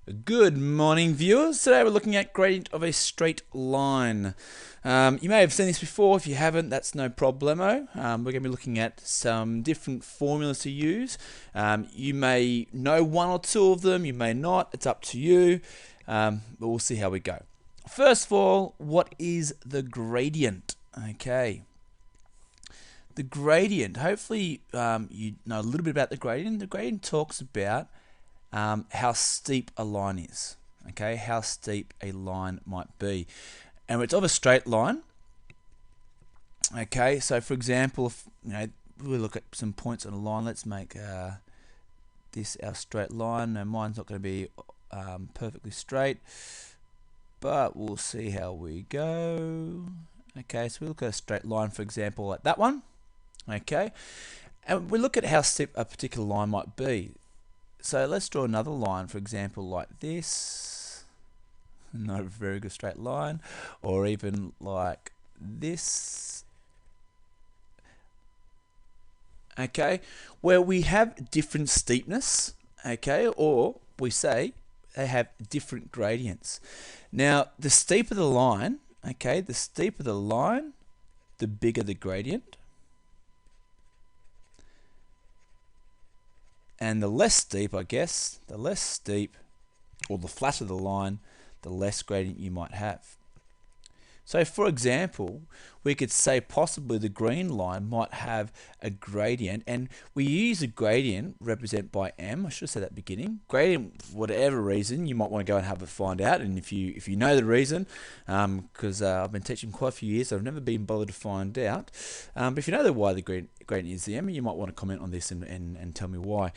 Good morning, viewers. Today we're looking at gradient of a straight line. You may have seen this before. If you haven't, that's no problemo. We're going to be looking at some different formulas to use. You may know one or two of them. You may not. It's up to you. But we'll see how we go. First of all, what is the gradient? Okay. The gradient. Hopefully, you know a little bit about the gradient. The gradient talks about how steep a line is. Okay, how steep a line might be, and it's of a straight line. Okay, so for example, if we look at some points on a line, let's make this our straight line. Now mine's not going to be perfectly straight, but we'll see how we go. Okay, so we look at a straight line, for example, like that one. Okay, and we look at how steep a particular line might be. So let's draw another line, for example, like this. Not a very good straight line. Or even like this. Okay, where we have different steepness, okay, or we say they have different gradients. Now, the steeper the line, okay, the steeper the line, the bigger the gradient. And the less steep, I guess, the less steep, or the flatter the line, the less gradient you might have. So for example, we could say possibly the green line might have a gradient, and we use a gradient represented by m. I should have said that at the beginning. Gradient, for whatever reason, you might want to go and have a find out, and if you know the reason, because I've been teaching quite a few years, so I've never been bothered to find out. But if you know why the gradient is the m, you might want to comment on this and tell me why.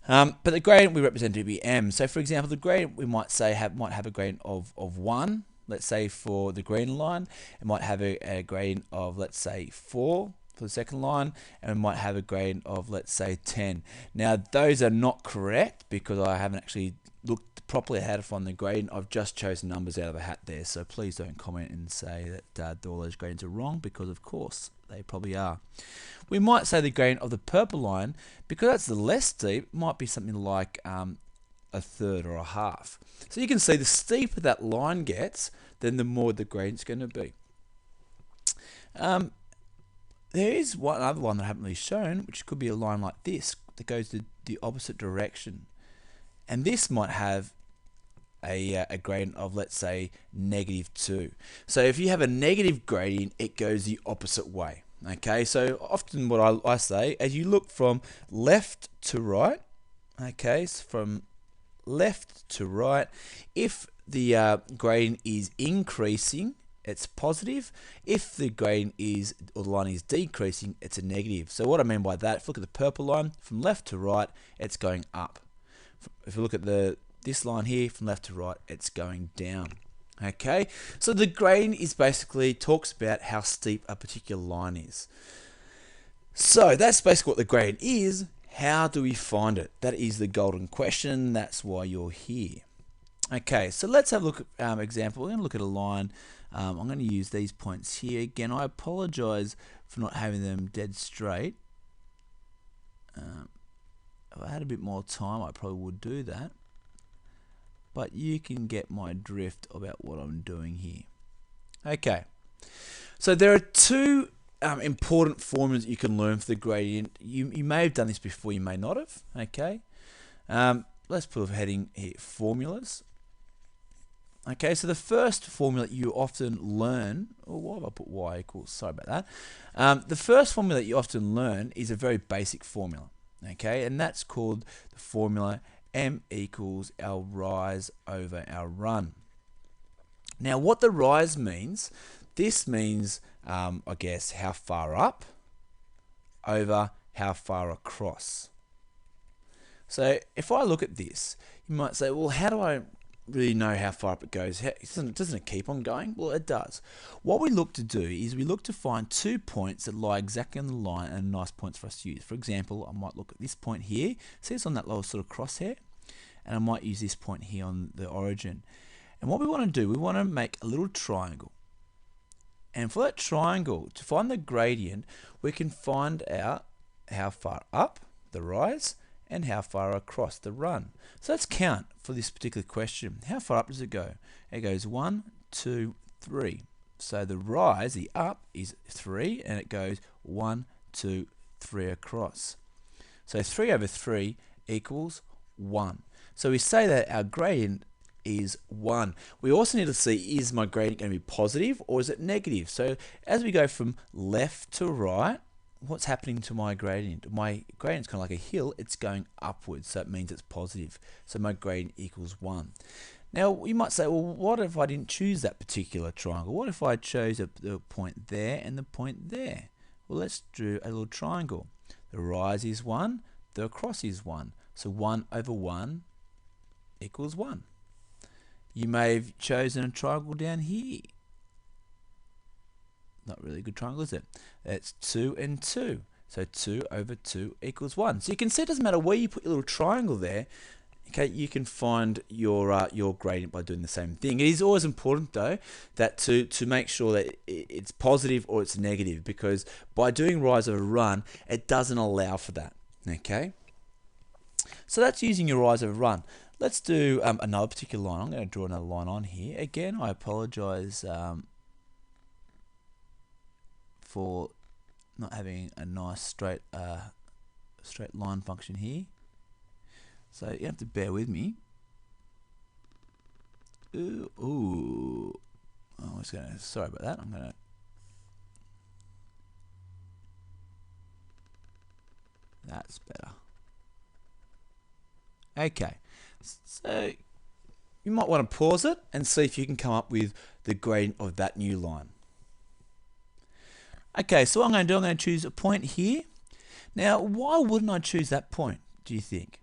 But the gradient we represent to be m. So for example, the gradient we might say might have a gradient of 1. Let's say for the green line, it might have a gradient of, let's say, 4 for the second line, and it might have a gradient of, let's say, 10. Now, those are not correct because I haven't actually looked properly at how to find the gradient. I've just chosen numbers out of a hat there, so please don't comment and say that all those gradients are wrong, because of course they probably are. We might say the gradient of the purple line, because that's the less steep, might be something like a third or a half. So you can see the steeper that line gets, then the more the gradient's going to be. There is another one that I haven't really shown, which could be a line like this that goes the opposite direction. And this might have a gradient of, let's say, -2. So if you have a negative gradient, it goes the opposite way. Okay, so often what I say, as you look from left to right, okay, so from left to right, if the gradient is increasing, it's positive. If the gradient is, or the line is decreasing, it's a negative. So what I mean by that, if you look at the purple line, from left to right, it's going up. If you look at this line here, from left to right, it's going down. Okay, so the gradient is basically talks about how steep a particular line is. So that's basically what the gradient is. How do we find it? That is the golden question. That's why you're here. Okay, so let's have a look at example. We're going to look at a line. I'm going to use these points here. Again, I apologize for not having them dead straight. If I had a bit more time, I probably would do that. But you can get my drift about what I'm doing here. Okay, so there are two important formulas you can learn for the gradient. You may have done this before, you may not have. Okay, let's put a heading here, formulas. Okay, so the first formula you often learn, or why have I put y equals, sorry about that. The first formula that you often learn is a very basic formula. Okay, and that's called the formula m equals our rise over our run. Now what the rise means, this means I guess how far up over how far across. So if I look at this, you might say, well, how do I really know how far up it goes? Doesn't it keep on going? Well, it does. What we look to do is we look to find 2 points that lie exactly on the line and nice points for us to use. For example, I might look at this point here. See, it's on that little sort of crosshair, and I might use this point here on the origin. And what we want to do, we want to make a little triangle. And for that triangle, to find the gradient, we can find out how far up the rise and how far across the run. So let's count for this particular question. How far up does it go? It goes 1, 2, 3. So the rise, the up, is 3, and it goes 1, 2, 3 across. So 3 over 3 equals 1. So we say that our gradient is 1. We also need to see, is my gradient going to be positive or is it negative? So as we go from left to right, what's happening to my gradient? My gradient's kind of like a hill, it's going upwards, so it means it's positive. So my gradient equals 1. Now you might say, well, what if I didn't choose that particular triangle? What if I chose the point there and the point there? Well, let's draw a little triangle. The rise is 1, the across is 1. So 1 over 1 equals 1. You may have chosen a triangle down here. Not really a good triangle, is it? It's 2 and 2. So 2 over 2 equals 1. So you can see it doesn't matter where you put your little triangle there. Okay, you can find your gradient by doing the same thing. It is always important though that to make sure that it's positive or it's negative, because by doing rise over run, it doesn't allow for that. Okay, so that's using your rise over run. Let's do another particular line. I'm going to draw another line on here. Again, I apologize for not having a nice straight line function here. So you have to bear with me. Ooh. I was gonna, sorry about that. I'm gonna. That's better. Okay. So you might want to pause it and see if you can come up with the gradient of that new line. Okay, so what I'm going to do, I'm going to choose a point here. Now, why wouldn't I choose that point, do you think?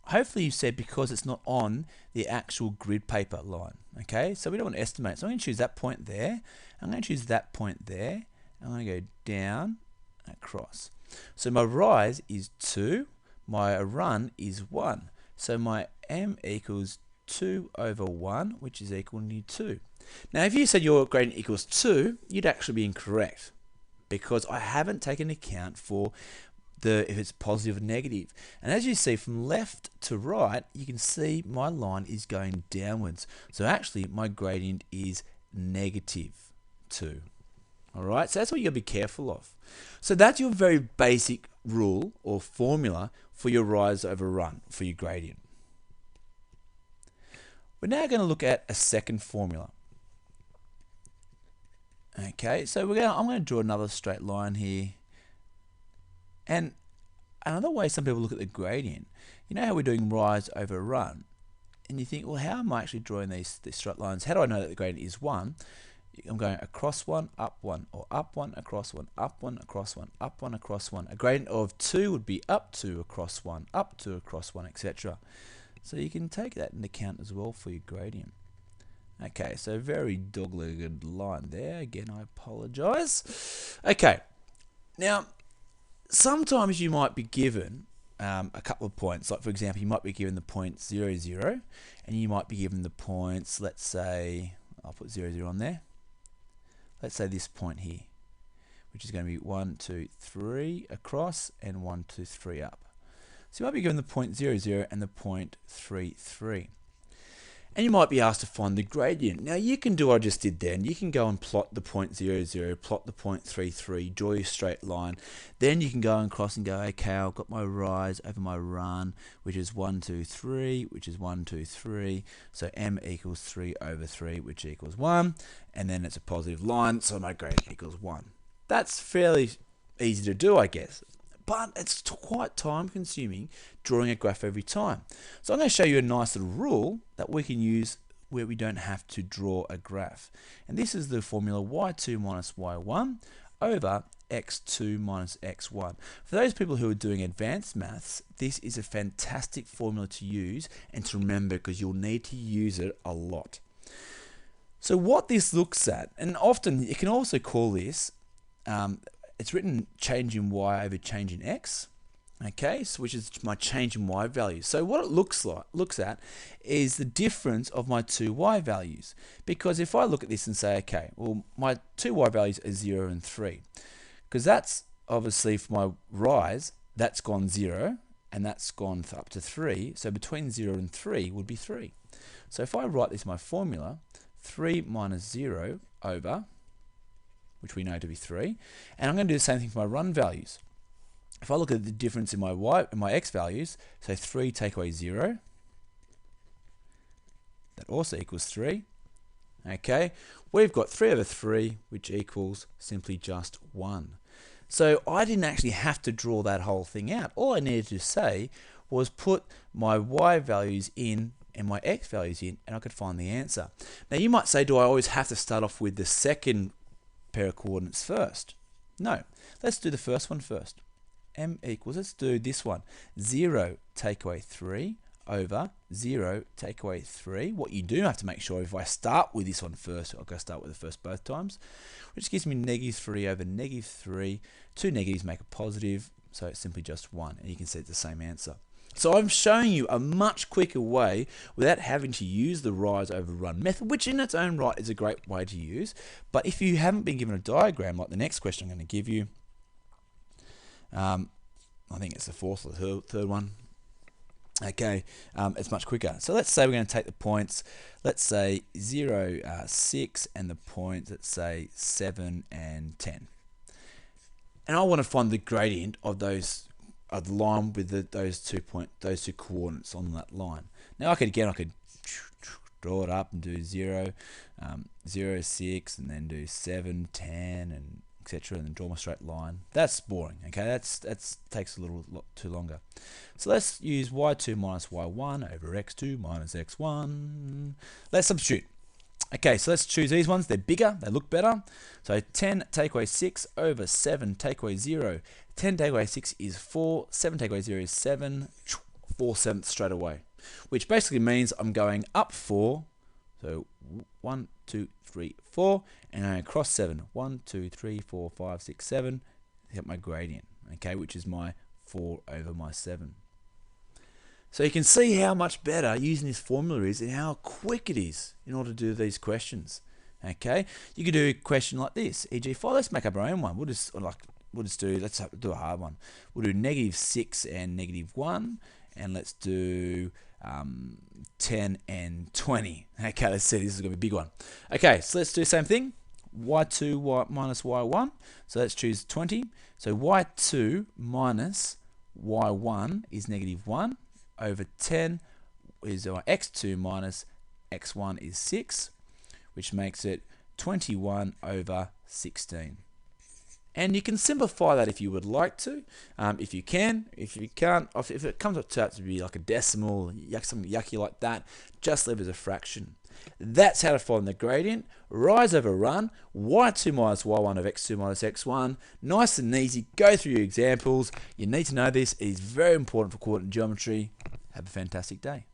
Hopefully you said because it's not on the actual grid paper line. Okay, so we don't want to estimate. So I'm going to choose that point there. I'm going to choose that point there. I'm going to go down and across. So my rise is 2. My run is 1. So my m equals 2 over 1, which is equal to 2. Now if you said your gradient equals 2, you'd actually be incorrect, because I haven't taken account for if it's positive or negative. And as you see from left to right, you can see my line is going downwards. So actually my gradient is negative 2. Alright, so that's what you've got to be careful of. So that's your very basic rule or formula for your rise over run for your gradient. We're now going to look at a second formula. Okay, so I'm going to draw another straight line here. And another way some people look at the gradient, you know how we're doing rise over run, and you think, well, how am I actually drawing these straight lines? How do I know that the gradient is 1? I'm going across 1, up 1, or up 1, across 1, up 1, across 1, up 1, across 1. A gradient of 2 would be up 2, across 1, up 2, across 1, etc. So you can take that into account as well for your gradient. Okay, so very dog-legged line there. Again, I apologize. Okay, now sometimes you might be given a couple of points. Like for example, you might be given the point 0, 0, and you might be given the points, let's say, I'll put 0, 0 on there. Let's say this point here, which is going to be 1, 2, 3 across and 1, 2, 3 up. So you might be given the point 0, 0 and the point 3, 3. And you might be asked to find the gradient. Now you can do what I just did then. You can go and plot the point 0, 0, plot the point 3, 3, draw your straight line. Then you can go and cross and go, okay, I've got my rise over my run, which is 1, 2, 3, which is 1, 2, 3. So m equals 3 over 3, which equals 1. And then it's a positive line, so my gradient equals 1. That's fairly easy to do, I guess. But it's quite time consuming drawing a graph every time. So I'm going to show you a nice little rule that we can use where we don't have to draw a graph. And this is the formula y2 minus y1 over x2 minus x1. For those people who are doing advanced maths, this is a fantastic formula to use and to remember, because you'll need to use it a lot. So what this looks at, and often you can also call this it's written change in y over change in x, okay, so which is my change in y value. So what it looks at is the difference of my two y values. Because if I look at this and say, okay, well, my two y values are 0 and 3, because that's obviously for my rise, that's gone 0, and that's gone up to 3. So between 0 and 3 would be 3. So if I write this in my formula, 3 minus 0 over, which we know to be 3, and I'm going to do the same thing for my run values. If I look at the difference in my x values, so 3 take away 0, that also equals 3. Okay, we've got 3 over 3, which equals simply just 1. So I didn't actually have to draw that whole thing out. All I needed to say was put my y values in and my x values in, and I could find the answer. Now you might say, do I always have to start off with the second pair of coordinates first? No, let's do the first one first. M equals, let's do this one, 0 take away 3 over 0 take away 3. What you do have to make sure, if I start with this one first, I'll go start with the first both times, which gives me negative 3 over negative 3. Two negatives make a positive, so it's simply just 1, and you can see it's the same answer. So I'm showing you a much quicker way without having to use the rise over run method, which in its own right is a great way to use. But if you haven't been given a diagram like the next question I'm going to give you, I think it's the fourth or the third one. Okay, it's much quicker. So let's say we're going to take the points. Let's say 0, 6, and the points, let's say 7 and 10. And I want to find the gradient of those of the line with those 2 coordinates on that line. Now I could draw it up and do 0, 0, 6, and then do 7, 10, and etc., and then draw my straight line. That's boring. Okay, that's takes a lot too longer. So let's use y2 minus y1 over x2 minus x1. Let's substitute. Okay, so let's choose these ones. They're bigger, they look better. So 10 take away 6 over 7 take away 0. 10 take away 6 is 4, 7 take away 0 is 7, 4 sevenths straight away. Which basically means I'm going up 4, so 1, 2, 3, 4, and I cross 7. 1, 2, 3, 4, 5, 6, 7, hit my gradient, okay, which is my 4 over my 7. So you can see how much better using this formula is and how quick it is in order to do these questions. Okay, you could do a question like this, e.g., let's make up our own one. Let's do a hard one. We'll do negative 6 and negative 1, and let's do 10 and 20. Okay, let's see, this is going to be a big one. Okay, so let's do the same thing. y2 minus y1. So let's choose 20. So y2 minus y1 is negative 1 over 10 is our x2 minus x1 is 6, which makes it 21 over 16. And you can simplify that if you would like to, if you can. If you can't, if it comes up to be like a decimal, something yucky like that, just leave it as a fraction. That's how to find the gradient. Rise over run, y2 minus y1 of x2 minus x1. Nice and easy. Go through your examples. You need to know this. It is very important for coordinate geometry. Have a fantastic day.